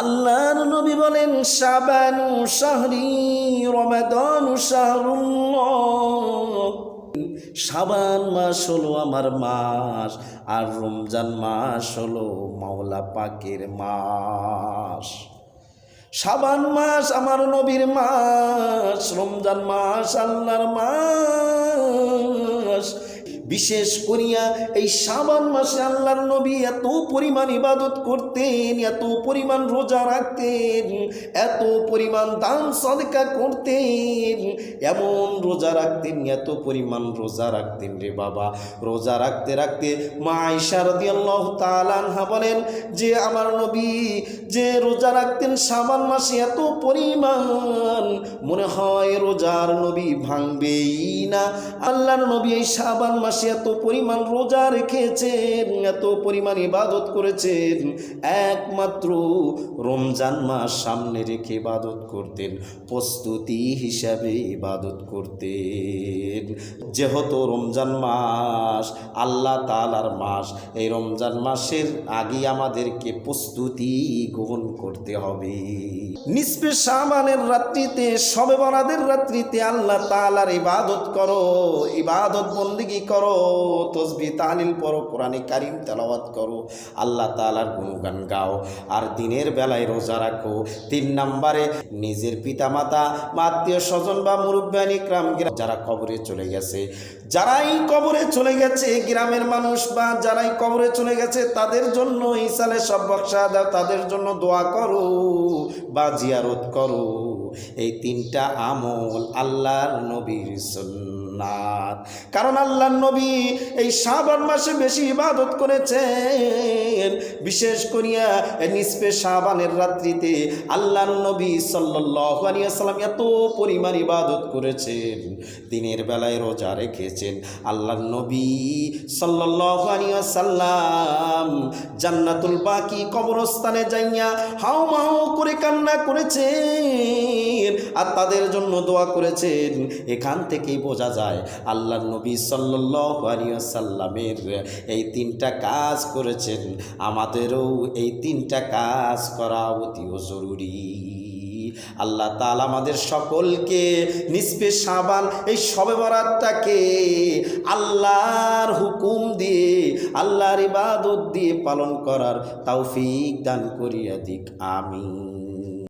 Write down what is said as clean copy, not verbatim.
আল্লাহর নবী বলেন, শাবানু শাহরি রমাদানু শাহরুল্লাহ। শাবান মাস হলো আমার মাস, আর রমজান মাস হলো মাওলা পাকের মাস। শাবান মাস আমার নবীর মাস, রমজান মাস আল্লাহর মাস। বিশেষ করিয়া এই শাবান মাসে আল্লাহর নবী এত পরিমাণ ইবাদত করতেন, এত পরিমাণ রোজা রাখতেন, এত পরিমাণ দান সদকা করতেন, এমন রোজা রাখতেন, এত পরিমাণ রোজা রাখতেন রে বাবা। রোজা রাখতে রাখতে মা আয়েশা রাদিয়াল্লাহু তাআলা আনহা বলেন যে আমার নবী যে রোজা রাখতেন শাবান মাসে এত পরিমাণ, মনে হয় রোজার নবী ভাঙবেই না। আল্লাহর নবী এই শাবান মাসে এত পরিমাণ রোজা রেখেছেন, এত পরিমাণ ইবাদত করেছেন, একমাত্র রমজান মাস সামনে রেখে ইবাদত করতেন, প্রস্তুতি হিসাবে ইবাদত করতেন। যেহেতু রমজান মাস আল্লাহ তাআলার মাস, এই রমজান মাসের আগে আমাদেরকে প্রস্তুতি গ্রহণ করতে হবে। নিসফে শাবানের রাত্রিতে, শবে বরাতের রাত্রিতে আল্লাহ তাআলার ইবাদত করো, ইবাদত বন্দেগী করো, তসবিহ তাহলিল পড়ো, কোরআনে কারীম তেলাওয়াত করো, আল্লাহ তাআলার গুণগান গাও, আর দিনের বেলায় রোজা রাখো। 3 নম্বরে নিজের পিতামাতা, আত্মীয় স্বজন বা মুরব্বিয়ান ইকরাম যারা কবরে চলে গেছে, যারাই কবরে চলে গেছে, গ্রামের মানুষ বা যারাই কবরে চলে গেছে তাদের জন্য ইসালে সব বক্সা দাও, তাদের জন্য দোয়া করো বা জিয়ারত করো। এই 3টা আমল আল্লাহর নবীর সুন্নাত। কারণ আল্লাহর নবী এই শাবান মাসে বেশি ইবাদত করেছেন। বিশেষ করিয়া নিসফে শাবানের রাত্রিতে আল্লাহর নবী সাল্লাল্লাহু আলাইহি ওয়াসাল্লাম এত পরিমাণ ইবাদত করেছেন, দিনের বেলায় রোজা রেখেছেন। আল্লাহর নবী সাল্লাল্লাহু আলাইহি ওয়াসাল্লাম জান্নাতুল বাকি কবরস্থানে যাইয়া হাও মাও করে কান্না করেছেন আর তাদের জন্য দোয়া করেছেন। এখান থেকেই বোঝা যায় আল্লাহর নবী সাল্লাল্লাহু আলাইহি ওয়াসাল্লামের এই 3টা কাজ করেছেন, আমাদেরও এই 3টা কাজ করা অতি জরুরি। আল্লাহ তাআলা আমাদের সকলকে নিসফে শাবান এই শবে বরাতটাকে আল্লাহর হুকুম দিয়ে, আল্লাহর ইবাদত দিয়ে পালন করার তৌফিক দান করিয়া দিক। আমিন।